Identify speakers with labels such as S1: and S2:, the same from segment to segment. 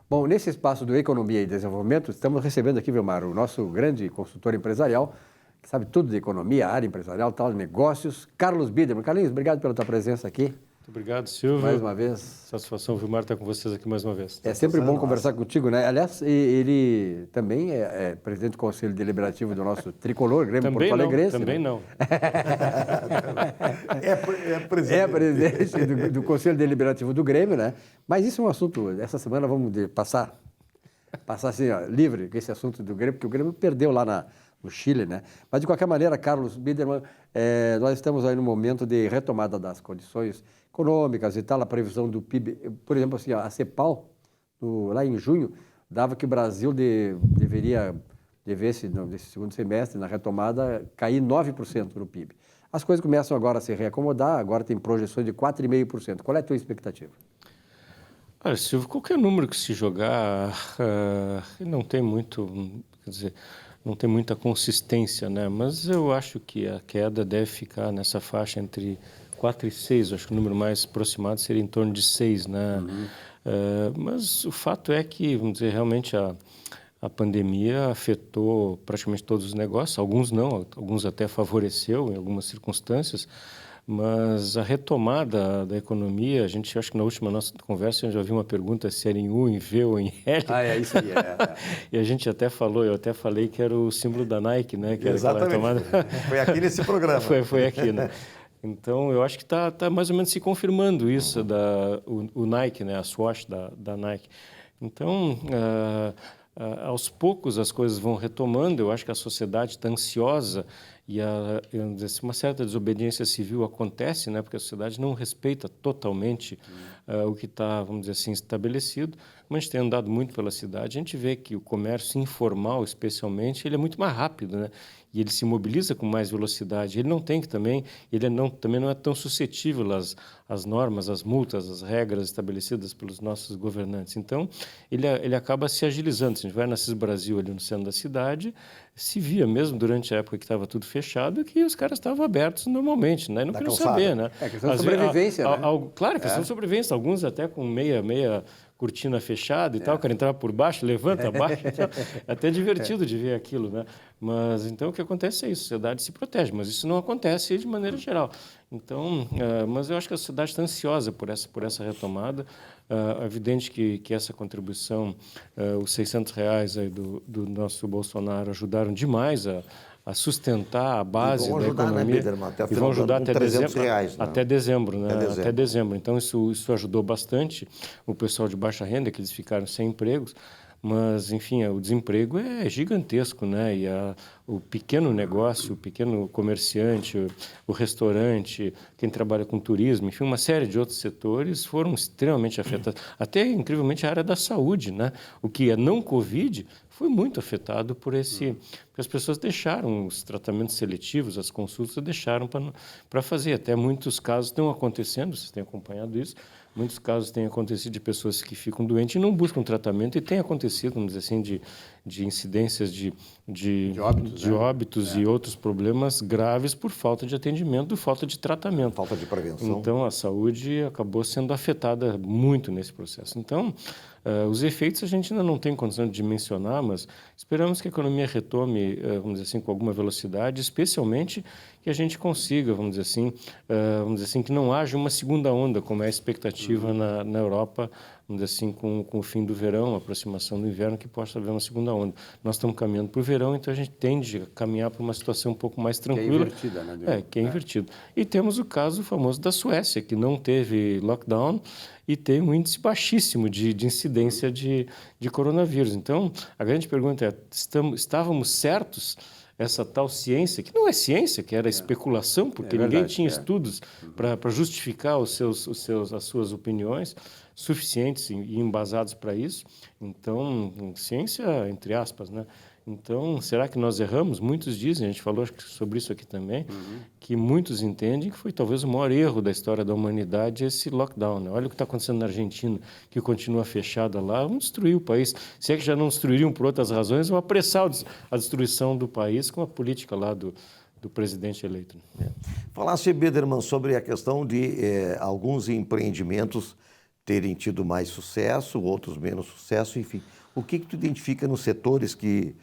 S1: Bom, nesse espaço do Economia e Desenvolvimento, estamos recebendo aqui, Vilmar, o nosso grande consultor empresarial, que sabe tudo de economia, área empresarial, tal, negócios, Carlos Biedermann. Carlinhos, obrigado pela tua presença aqui.
S2: Muito obrigado, Silvio.
S1: Mais uma vez.
S2: Satisfação, Vilmar, estar com vocês aqui mais uma vez.
S1: É sempre bom conversar contigo, né? Aliás, ele também é presidente do Conselho Deliberativo do nosso tricolor, Grêmio Porto Alegrense.
S2: Também não.
S1: É presidente do Conselho Deliberativo do Grêmio, né? Mas isso é um assunto, essa semana vamos passar assim, ó, livre com esse assunto do Grêmio, porque o Grêmio perdeu lá no Chile, né? Mas, de qualquer maneira, Carlos Biedermann, nós estamos aí no momento de retomada das condições econômicas e tal, a previsão do PIB, por exemplo, assim, a CEPAL, lá em junho, dava que o Brasil devesse, nesse segundo semestre, na retomada, cair 9% no PIB. As coisas começam agora a se reacomodar, agora tem projeções de 4,5%. Qual é a tua expectativa?
S2: Olha, Silvio, qualquer número que se jogar não tem muito, quer dizer, não tem muita consistência, né? Mas eu acho que a queda deve ficar nessa faixa entre 4 e 6, acho que o número mais aproximado seria em torno de 6, né? Mas o fato é que, vamos dizer, realmente a pandemia afetou praticamente todos os negócios, alguns não, alguns até favoreceu em algumas circunstâncias, mas a retomada da economia, a gente acho que na última nossa conversa a gente já ouviu uma pergunta se era em U, em V ou em L.
S1: É isso aí.
S2: E a gente até falou, eu até falei que era o símbolo da Nike, né? Que
S3: exatamente.
S2: Era retomada.
S3: Foi aqui nesse programa.
S2: Foi aqui, né? Então, eu acho que está mais ou menos se confirmando isso, o Nike, né? A Swoosh da Nike. Então, aos poucos as coisas vão retomando, eu acho que a sociedade está ansiosa e uma certa desobediência civil acontece, né, porque a sociedade não respeita totalmente o que está, vamos dizer assim, estabelecido. Mas a gente tem andado muito pela cidade, a gente vê que o comércio informal, especialmente, ele é muito mais rápido, né? E ele se mobiliza com mais velocidade. Ele não tem que também, também não é tão suscetível às normas, às multas, às regras estabelecidas pelos nossos governantes. Então, ele acaba se agilizando. Se a gente vai na Assis Brasil, ali no centro da cidade, se via mesmo durante a época que estava tudo fechado que os caras estavam abertos normalmente, né? E não queriam saber, né?
S1: É questão de sobrevivência, né?
S2: Claro, questão de sobrevivência. Alguns até com meia cortina fechada e tal, quero entrar por baixo, levanta, abaixa. Então, é até divertido de ver aquilo, né? Mas então o que acontece é isso, a sociedade se protege, mas isso não acontece de maneira geral. Então, mas eu acho que a sociedade está ansiosa por essa retomada. É evidente que essa contribuição, os R$600 aí do nosso Bolsonaro ajudaram demais a sustentar a base da economia,
S3: né,
S2: e vão ajudar até dezembro,
S3: reais, né?
S2: até dezembro, né? Até dezembro. Então isso ajudou bastante o pessoal de baixa renda, que eles ficaram sem empregos. Mas, enfim, o desemprego é gigantesco, né? E o pequeno negócio, o pequeno comerciante, o restaurante, quem trabalha com turismo, enfim, uma série de outros setores foram extremamente afetados. Até, incrivelmente, a área da saúde, né? O que é não Covid foi muito afetado porque as pessoas deixaram os tratamentos seletivos, as consultas deixaram para fazer. Até muitos casos estão acontecendo, vocês têm acompanhado isso, muitos casos têm acontecido de pessoas que ficam doentes e não buscam tratamento, e tem acontecido, vamos dizer assim, de incidências de óbitos e outros problemas graves por falta de atendimento, falta de tratamento.
S3: Falta de prevenção.
S2: Então, a saúde acabou sendo afetada muito nesse processo. Então, os efeitos a gente ainda não tem condição de dimensionar, mas esperamos que a economia retome, vamos dizer assim, com alguma velocidade, especialmente que a gente consiga, vamos dizer assim, que não haja uma segunda onda, como é a expectativa na Europa, vamos dizer assim, com o fim do verão, a aproximação do inverno, que possa haver uma segunda onda. Nós estamos caminhando para o verão, então a gente tende a caminhar para uma situação um pouco mais tranquila.
S1: Que é invertida, né?
S2: Que é invertido. E temos o caso famoso da Suécia, que não teve lockdown e tem um índice baixíssimo de incidência de coronavírus. Então, a grande pergunta é, estávamos certos? Essa tal ciência, que não é ciência, que era especulação, porque ninguém tinha estudos para justificar as suas opiniões suficientes e embasados para isso. Então, ciência, entre aspas, né? Então, será que nós erramos? Muitos dizem, a gente falou sobre isso aqui também, que muitos entendem que foi talvez o maior erro da história da humanidade esse lockdown, né? Olha o que está acontecendo na Argentina, que continua fechada lá, vão destruir o país. Se é que já não destruiriam por outras razões, vão apressar a destruição do país com a política lá do presidente eleito.
S3: Falasse, Biedermann, sobre a questão de alguns empreendimentos terem tido mais sucesso, outros menos sucesso, enfim. O que tu identifica nos setores que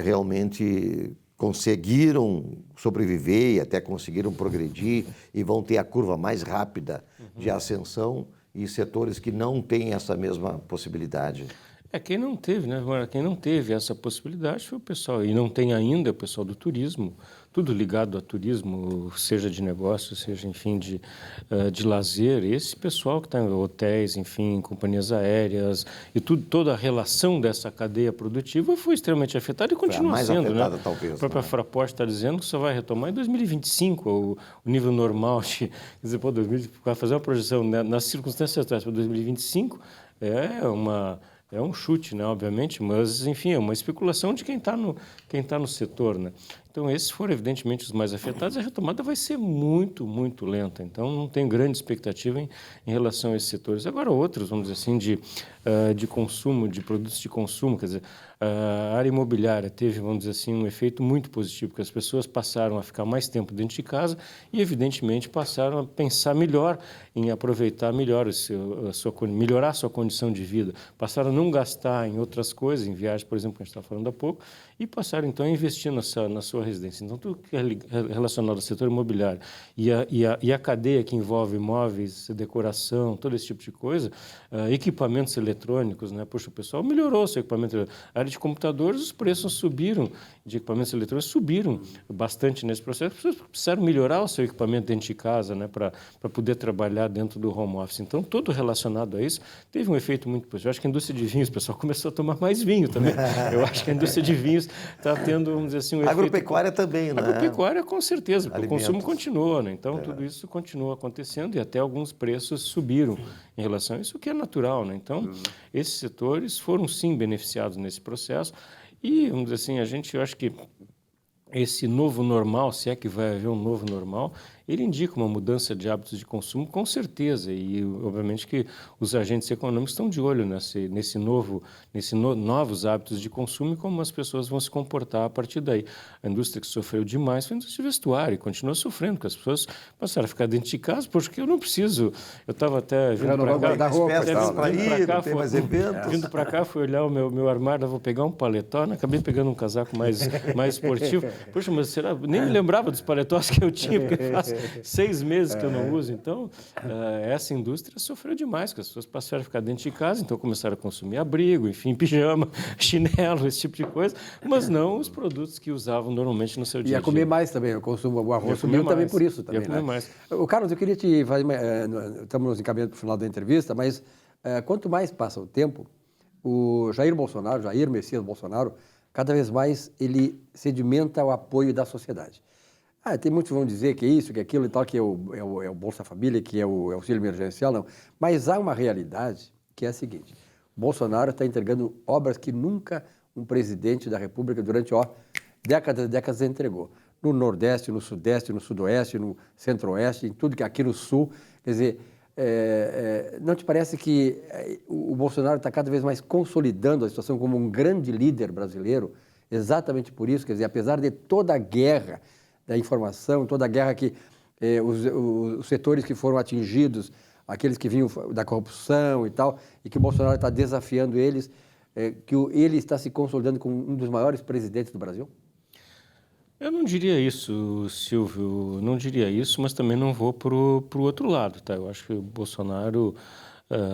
S3: realmente conseguiram sobreviver e até conseguiram progredir e vão ter a curva mais rápida de ascensão, e setores que não têm essa mesma possibilidade?
S2: Quem não teve, né? Quem não teve essa possibilidade foi o pessoal, e não tem ainda, o pessoal do turismo, tudo ligado a turismo, seja de negócio, seja, enfim, de lazer. Esse pessoal que está em hotéis, enfim, companhias aéreas, e toda a relação dessa cadeia produtiva foi extremamente afetada e continua
S3: mais
S2: sendo,
S3: afetada,
S2: né?
S3: talvez,
S2: A própria Fraport está dizendo que só vai retomar em 2025 o nível normal de, quer dizer, para fazer uma projeção, né, nas circunstâncias atuais para 2025 é um chute, né, obviamente, mas, enfim, é uma especulação de quem está no setor, né? Então, esses foram, evidentemente, os mais afetados. A retomada vai ser muito, muito lenta. Então, não tenho grande expectativa em relação a esses setores. Agora, outros, vamos dizer assim, de consumo, de produtos de consumo, quer dizer, a área imobiliária teve, vamos dizer assim, um efeito muito positivo, porque as pessoas passaram a ficar mais tempo dentro de casa e, evidentemente, passaram a pensar melhor em aproveitar melhor melhorar a sua condição de vida, passaram a não gastar em outras coisas, em viagens, por exemplo, que a gente estava falando há pouco, e passaram, então, a investir na sua residência. Então, tudo que é relacionado ao setor imobiliário e a cadeia que envolve imóveis, decoração, todo esse tipo de coisa, equipamentos eletrônicos, né? Poxa, o pessoal melhorou o seu equipamento eletrônico. A área de computadores, os preços de equipamentos eletrônicos subiram bastante nesse processo. As pessoas precisaram melhorar o seu equipamento dentro de casa, né? Para poder trabalhar dentro do home office. Então, tudo relacionado a isso teve um efeito muito positivo. Eu acho que a indústria de vinhos, o pessoal começou a tomar mais vinho também. Eu acho que a indústria de vinhos está tendo, vamos dizer assim, um efeito...
S3: Agropecuária também, né?
S2: Agropecuária, com certeza, porque
S3: Alimentos.
S2: o consumo continua, né? Então, tudo isso continua acontecendo e até alguns preços subiram em relação a isso, o que é natural, né? Então, esses setores foram, sim, beneficiados nesse processo e, vamos dizer assim, eu acho que esse novo normal, se é que vai haver um novo normal, ele indica uma mudança de hábitos de consumo, com certeza, e obviamente que os agentes econômicos estão de olho novos hábitos de consumo e como as pessoas vão se comportar a partir daí. A indústria que sofreu demais foi a indústria vestuária e continua sofrendo, porque as pessoas passaram a ficar dentro de casa, porque eu não preciso, eu estava até vindo para cá, fui olhar o meu armário, vou pegar um paletó, acabei pegando um casaco mais esportivo. Poxa, mas nem me lembrava dos paletós que eu tinha, porque faz 6 meses que eu não uso. Então, essa indústria sofreu demais, porque as pessoas passaram a ficar dentro de casa, então começaram a consumir abrigo, enfim, pijama, chinelo, esse tipo de coisa, mas não os produtos que usavam normalmente no seu dia a dia.
S1: Ia comer mais também, o consumo, o arroz subiu também por isso. Também,
S2: ia comer mais.
S1: O Carlos, eu queria te fazer, estamos nos encaminhando para o final da entrevista, mas quanto mais passa o tempo, o Jair Messias Bolsonaro, cada vez mais ele sedimenta o apoio da sociedade. Tem muitos que vão dizer que é isso, que é aquilo e tal, que é o Bolsa Família, que é o auxílio emergencial, não. Mas há uma realidade que é a seguinte: Bolsonaro está entregando obras que nunca um presidente da República durante décadas e décadas entregou. No Nordeste, no Sudeste, no Sudoeste, no Centro-Oeste, em tudo que aqui no Sul. Quer dizer, não te parece que o Bolsonaro está cada vez mais consolidando a situação como um grande líder brasileiro, exatamente por isso? Quer dizer, apesar de toda a guerra da informação, toda a guerra que os setores que foram atingidos, aqueles que vinham da corrupção e tal, e que o Bolsonaro está desafiando eles, que ele está se consolidando como um dos maiores presidentes do Brasil?
S2: Eu não diria isso, Silvio, não diria isso, mas também não vou para o outro lado, tá? Eu acho que o Bolsonaro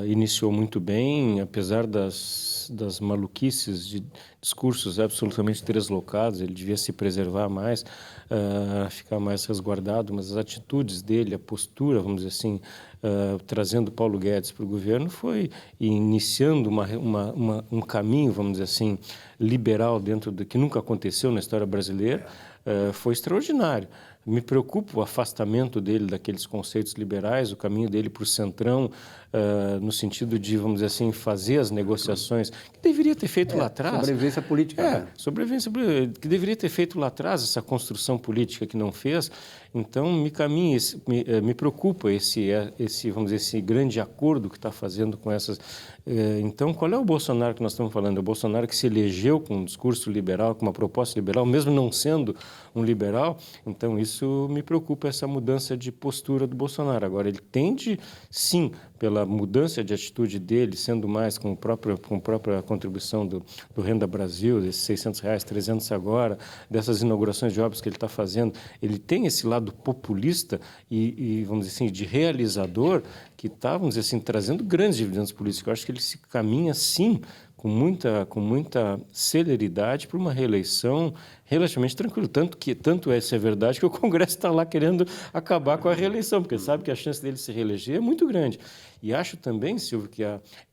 S2: iniciou muito bem, apesar das maluquices de discursos absolutamente deslocados, ele devia se preservar mais, ficar mais resguardado, mas as atitudes dele, a postura, vamos dizer assim, trazendo Paulo Guedes para o governo, foi iniciando um caminho, vamos dizer assim, liberal dentro do que nunca aconteceu na história brasileira, foi extraordinário. Me preocupa o afastamento dele daqueles conceitos liberais, o caminho dele para o centrão, no sentido de, vamos dizer assim, fazer as negociações que deveria ter feito lá atrás.
S1: Sobrevivência política. Né?
S2: Sobrevivência que deveria ter feito lá atrás, essa construção política que não fez. Então, me preocupa esse, vamos dizer, esse grande acordo que está fazendo com essas... Então, qual é o Bolsonaro que nós estamos falando? É o Bolsonaro que se elegeu com um discurso liberal, com uma proposta liberal, mesmo não sendo um liberal. Então, isso isso me preocupa, essa mudança de postura do Bolsonaro. Agora, ele tende, sim, pela mudança de atitude dele, sendo mais com a própria contribuição do Renda Brasil, desses R$600, 300 agora, dessas inaugurações de obras que ele está fazendo, ele tem esse lado populista e, vamos dizer assim, de realizador que está, vamos dizer assim, trazendo grandes dividendos políticos. Eu acho que ele se caminha, sim, com muita celeridade para uma reeleição relativamente tranquila. Tanto essa é verdade que o Congresso está lá querendo acabar com a reeleição, porque sabe que a chance dele se reeleger é muito grande. E acho também, Silvio, que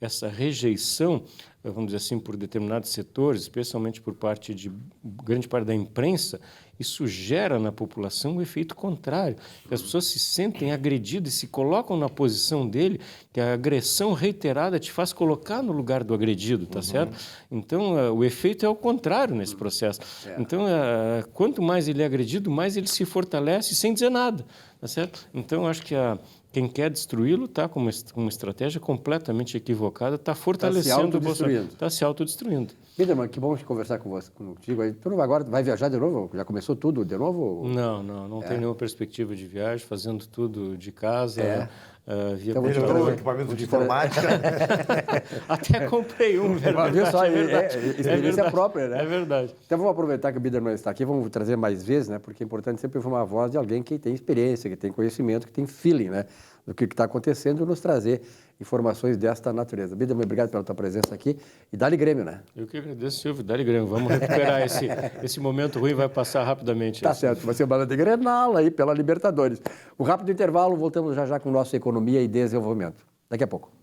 S2: essa rejeição, vamos dizer assim, por determinados setores, especialmente por parte de grande parte da imprensa, isso gera na população um efeito contrário. As pessoas se sentem agredidas e se colocam na posição dele, que a agressão reiterada te faz colocar no lugar do agredido, tá certo? Então, o efeito é o contrário nesse processo. Então, quanto mais ele é agredido, mais ele se fortalece sem dizer nada, tá certo? Então, acho que quem quer destruí-lo está com uma estratégia completamente equivocada, está fortalecendo o Bolsonaro. Está se autodestruindo.
S1: Biderman, que bom conversar com você, contigo. Tu agora vai viajar de novo? Já começou tudo de novo?
S2: Não tenho nenhuma perspectiva de viagem, fazendo tudo de casa. Via
S1: Então,
S3: melhorou o equipamento de informática.
S2: Até comprei um, verdade.
S1: Viu só,
S2: é verdade.
S1: Experiência própria, né?
S2: É verdade.
S1: Então vamos aproveitar que o Biderman está aqui, vamos trazer mais vezes, né? Porque é importante sempre ouvir uma voz de alguém que tem experiência, que tem conhecimento, que tem feeling, né? Do que está acontecendo e nos trazer informações desta natureza. Biderman, obrigado pela tua presença aqui e dá-lhe Grêmio, né?
S2: Eu que agradeço, Silvio. Dá-lhe Grêmio. Vamos recuperar esse momento ruim, vai passar rapidamente.
S1: Tá certo, vai ser bala de Grenal aí pela Libertadores. Um rápido intervalo, voltamos já com o nosso Economia e Desenvolvimento. Daqui a pouco.